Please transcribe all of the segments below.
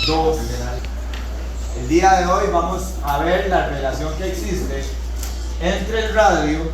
2. El día de hoy vamos a ver la relación que existe entre el radio,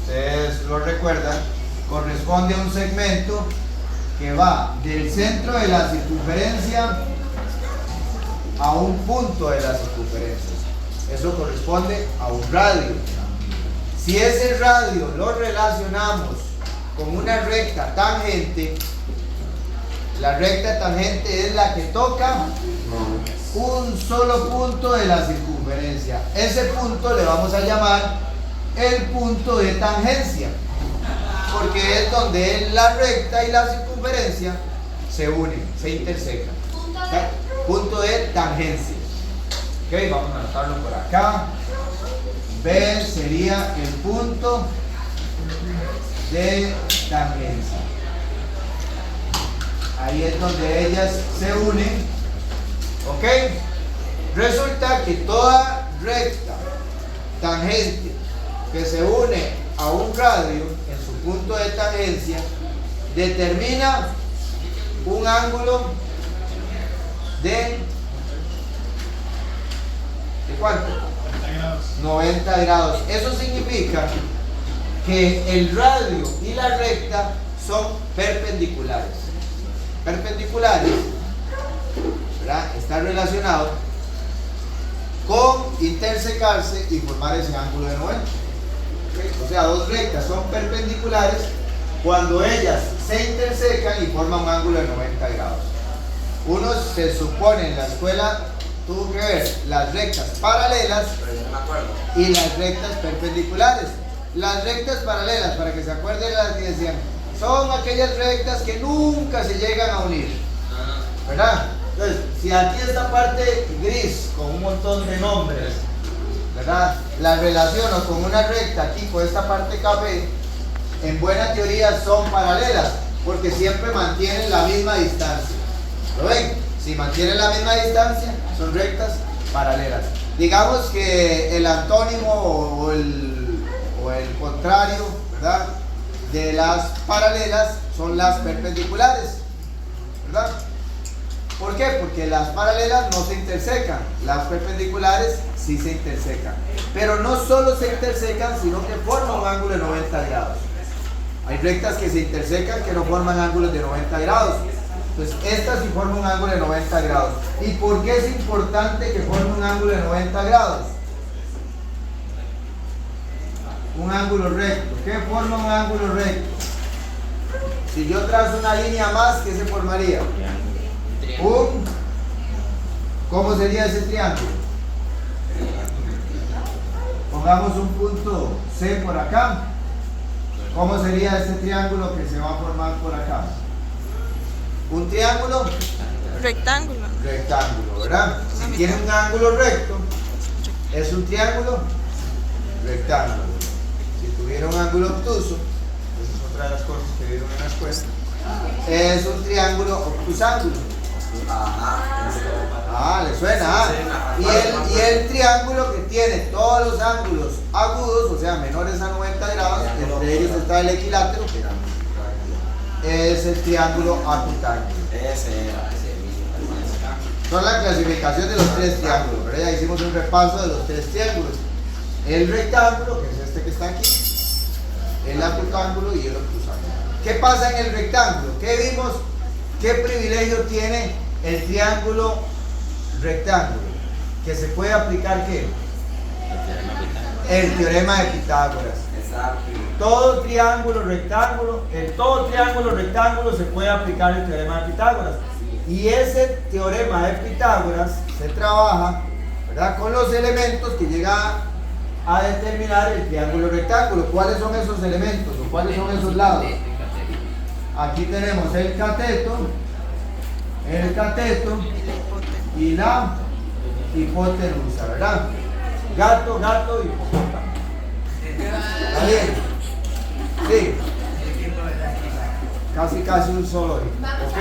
ustedes lo recuerdan, corresponde a un segmento que va del centro de la circunferencia a un punto de la circunferencia. Eso corresponde a un radio. Si ese radio lo relacionamos con una recta tangente, la recta tangente es la que toca un solo punto de la circunferencia. Ese punto le vamos a llamar el punto de tangencia, porque es donde la recta y la circunferencia se unen, se intersecan. Punto de tangencia. Ok, vamos a anotarlo por acá. B sería el punto de tangencia. Ahí es donde ellas se unen. Ok, resulta que toda recta tangente que se une a un radio en su punto de tangencia determina un ángulo ¿de cuánto? 90 grados. Eso significa que el radio y la recta son perpendiculares. Perpendiculares, ¿verdad? Está relacionado con intersecarse y formar ese ángulo de 90. ¿Okay? O sea, dos rectas son perpendiculares cuando ellas se intersecan y forman un ángulo de 90 grados. Uno se supone en la escuela tuvo que ver las rectas paralelas y las rectas perpendiculares. Las rectas paralelas, para que se acuerden las que decían, son aquellas rectas que nunca se llegan a unir, ¿verdad? Entonces, si aquí esta parte gris con un montón de nombres, ¿verdad?, la relaciono con una recta tipo esta parte café, en buena teoría son paralelas, porque siempre mantienen la misma distancia. ¿Lo ven? Si mantienen la misma distancia, son rectas paralelas. Digamos que el antónimo o el contrario, ¿verdad?, de las paralelas son las perpendiculares, ¿verdad? ¿Por qué? Porque las paralelas no se intersecan, las perpendiculares sí se intersecan. Pero no solo se intersecan, sino que forman un ángulo de 90 grados. Hay rectas que se intersecan que no forman ángulos de 90 grados. Entonces, estas sí forman un ángulo de 90 grados. ¿Y por qué es importante que forme un ángulo de 90 grados? Un ángulo recto. ¿Qué forma un ángulo recto? Si yo trazo una línea más, ¿qué se formaría? ¿Cómo sería ese triángulo? Pongamos un punto C por acá. ¿Cómo sería ese triángulo que se va a formar por acá? Un triángulo rectángulo, ¿verdad? Si tiene un ángulo recto, es un triángulo rectángulo. Si tuviera un ángulo obtuso, esa es otra de las cosas que vieron en la escuela, es un triángulo obtusángulo. ¿Le suena? Y el triángulo que tiene todos los ángulos agudos, o sea, menores a 90 grados, entre ellos está el equilátero, es el triángulo acutángulo. Son la clasificación de los tres triángulos, ¿verdad? Ya hicimos un repaso de los tres triángulos. El rectángulo, que es este que está aquí, el acutángulo y el obtusángulo. ¿Qué pasa en el rectángulo? ¿Qué vimos? ¿Qué privilegio tiene el triángulo rectángulo? Que se puede aplicar ¿qué? El teorema de Pitágoras. Todo triángulo rectángulo, en todo triángulo rectángulo se puede aplicar el teorema de Pitágoras. Y ese teorema de Pitágoras se trabaja, ¿verdad?, con los elementos que llega a determinar el triángulo rectángulo. ¿Cuáles son esos elementos o cuáles son esos lados? Aquí tenemos el cateto y la hipotenusa, ¿verdad? Gato, hipopótamo. ¿Está bien? Sí. Casi un solo hijo. ¿Ok?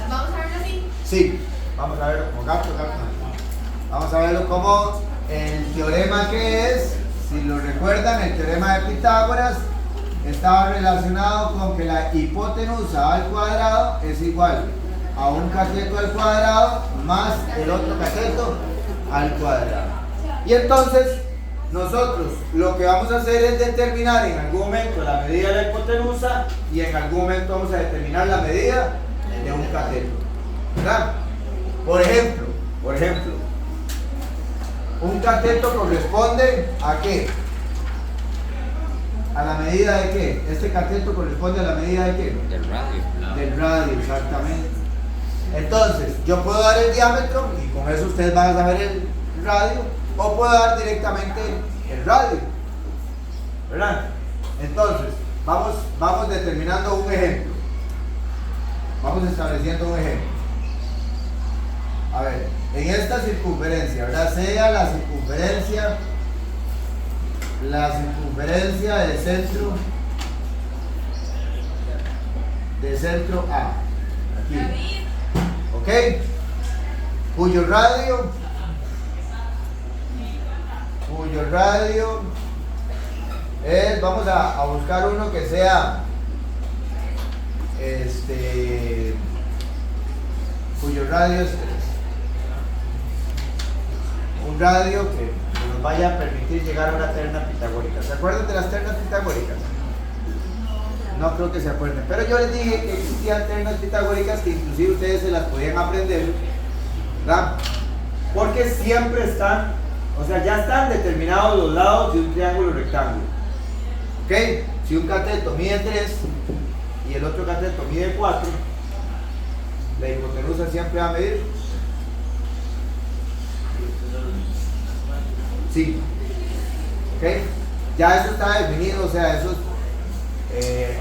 ¿Vamos a verlo así? Sí. Vamos a verlo como gato. Vamos a verlo como el teorema que es. Si lo recuerdan, el teorema de Pitágoras estaba relacionado con que la hipotenusa al cuadrado es igual a un cateto al cuadrado más el otro cateto al cuadrado. Y entonces nosotros lo que vamos a hacer es determinar en algún momento la medida de la hipotenusa y en algún momento vamos a determinar la medida de un cateto, ¿verdad? Por ejemplo, un cateto corresponde ¿a qué? ¿A la medida de qué? Este cateto corresponde a la medida de qué? Del radio. Del radio, exactamente. Entonces, yo puedo dar el diámetro y con eso ustedes van a saber el radio, o puedo dar directamente el radio, ¿verdad? Entonces, vamos determinando un ejemplo. Vamos estableciendo un ejemplo. A ver, en esta circunferencia, ¿verdad? Sea la circunferencia de centro A, aquí, ¿ok? Cuyo radio es, vamos a buscar uno que sea, cuyo radio es 3. Un radio que nos vaya a permitir llegar a una terna pitagórica. ¿Se acuerdan de las ternas pitagóricas? No creo que se acuerden, pero yo les dije que existían ternas pitagóricas que inclusive ustedes se las podían aprender, ¿verdad? Porque siempre están, o sea, ya están determinados los lados de un triángulo rectángulo. ¿Ok? Si un cateto mide 3 y el otro cateto mide 4, la hipotenusa siempre va a medir 5. ¿Ok? Ya eso está definido, o sea, eso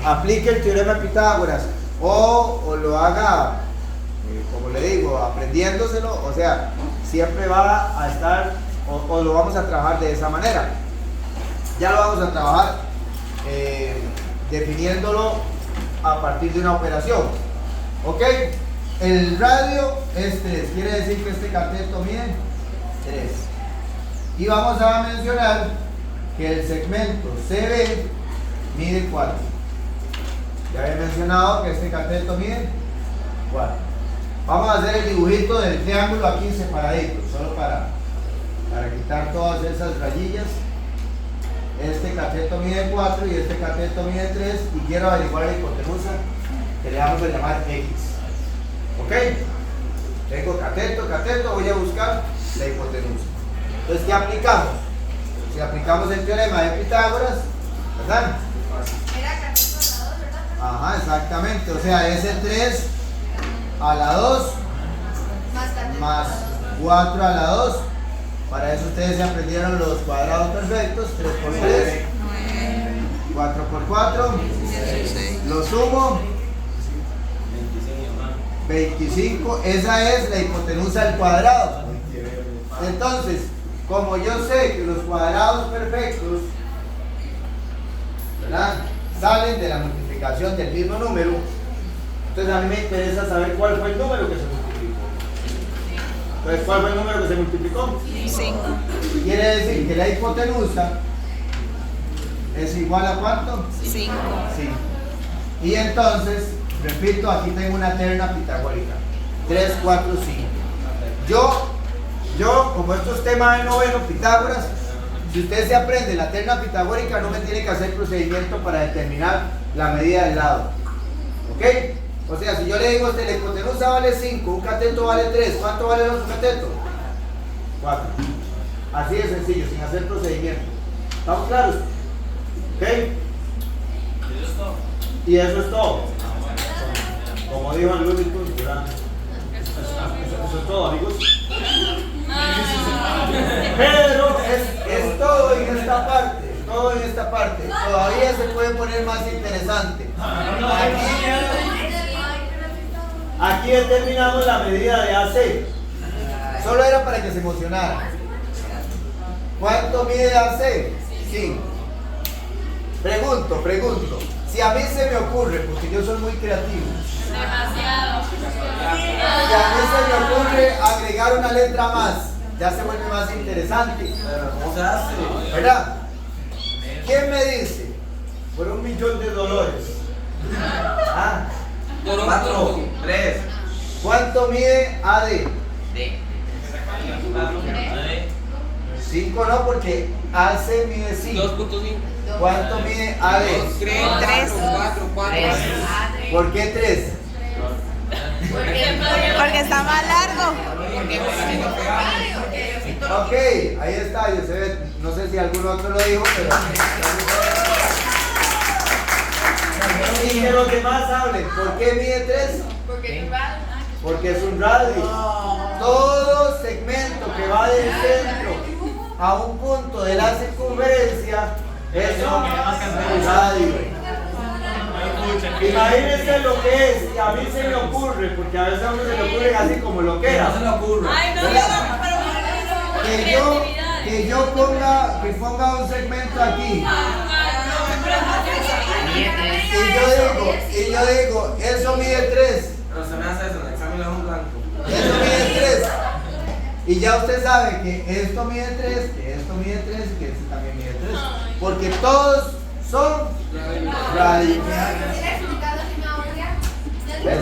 aplique el teorema de Pitágoras o lo haga, como le digo, aprendiéndoselo, o sea, siempre va a estar, o lo vamos a trabajar de esa manera. Ya lo vamos a trabajar definiéndolo a partir de una operación. ¿Ok? El radio es 3, quiere decir que este cateto mide 3. Y vamos a mencionar que el segmento CB mide 4. Ya había mencionado que este cateto mide 4. Vamos a hacer el dibujito del triángulo aquí separadito, solo para quitar todas esas rayillas. Este cateto mide 4 y este cateto mide 3 y quiero averiguar la hipotenusa que le vamos a llamar X. ¿Ok? Tengo cateto, voy a buscar la hipotenusa. Entonces, ¿qué aplicamos? Si aplicamos el teorema de Pitágoras, ¿verdad? Era cateto a la 2, ¿verdad? Ajá, exactamente. O sea, es el 3 a la 2 más 4 a la 2. Para eso ustedes se aprendieron los cuadrados perfectos. 3 por 3, 4 por 4, lo sumo, 25. Esa es la hipotenusa al cuadrado. Entonces, como yo sé que los cuadrados perfectos, ¿verdad?, salen de la multiplicación del mismo número, entonces a mí me interesa saber cuál fue el número que se multiplicó. Entonces, ¿cuál fue el número que se multiplicó? 5. Quiere decir que la hipotenusa es igual a ¿cuánto? 5. 5. Y entonces, repito, aquí tengo una terna pitagórica. 3, 4, 5. Yo, como esto es tema de noveno, Pitágoras, si usted se aprende la terna pitagórica, no me tiene que hacer procedimiento para determinar la medida del lado. ¿Ok? O sea, si yo le digo a usted, la hipotenusa vale 5, un cateto vale 3, ¿cuánto vale el otro cateto? 4. Así de sencillo, sin hacer procedimiento. ¿Estamos claros? ¿Ok? Y eso es todo. Como dijo el Looney Tunes, ¿verdad? Eso es todo, amigos. Pero es todo en esta parte. Todo en esta parte. Todavía se puede poner más interesante. Aquí determinamos la medida de AC. Solo era para que se emocionara. ¿Cuánto mide AC? 5. Pregunto. Si a mí se me ocurre, porque yo soy muy creativo, Demasiado. si a mí se me ocurre agregar una letra más, ya se vuelve más interesante. ¿Cómo se hace? ¿Verdad? ¿Quién me dice? Por $1.000.000. ¿Ah? 4, 3, 4. ¿Cuánto mide AD? D. 5 no, porque AC mide 5. 2.5. ¿Cuánto mide AD? 3, 4, 4. ¿Por qué 3? Porque está más largo. Ok, ahí está, yo sé, no sé si algún otro lo dijo, pero... Y que los demás hablen. ¿Por qué mide 3? Porque es un radio. Todo segmento que va del centro a un punto de la circunferencia es un radio. Imagínense lo que es, y a mí se me ocurre, porque a veces a uno se le ocurre así como lo que era. Que yo ponga un segmento aquí. Y yo digo, eso mide 3. Pero se me hace eso, en el examen es un blanco. Eso mide 3. Y ya usted sabe que esto mide 3, que esto mide 3 y que este también mide 3. Porque todos son radios. ¿Ves?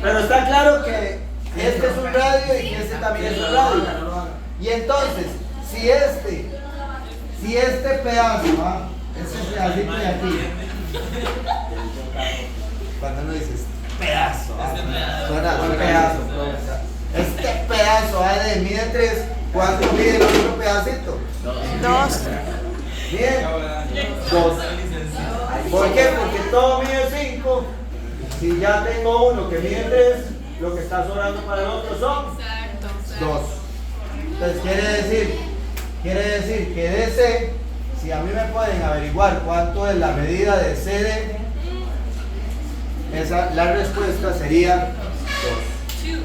Pero está claro que este es un radio y que este también es un radio. Y entonces, si este pedazo, este pedacito de aquí, cuando uno dice pedazo, suena pedazo. Este pedazo AD mide 3, ¿cuánto mide el otro pedacito? 2. Bien, 2. ¿Por qué? Porque todo mide 5. Si ya tengo uno que mide 3, lo que está sobrando para el otro son 2. Entonces quiere decir que DC, si a mí me pueden averiguar cuánto es la medida de CD, la respuesta sería 2.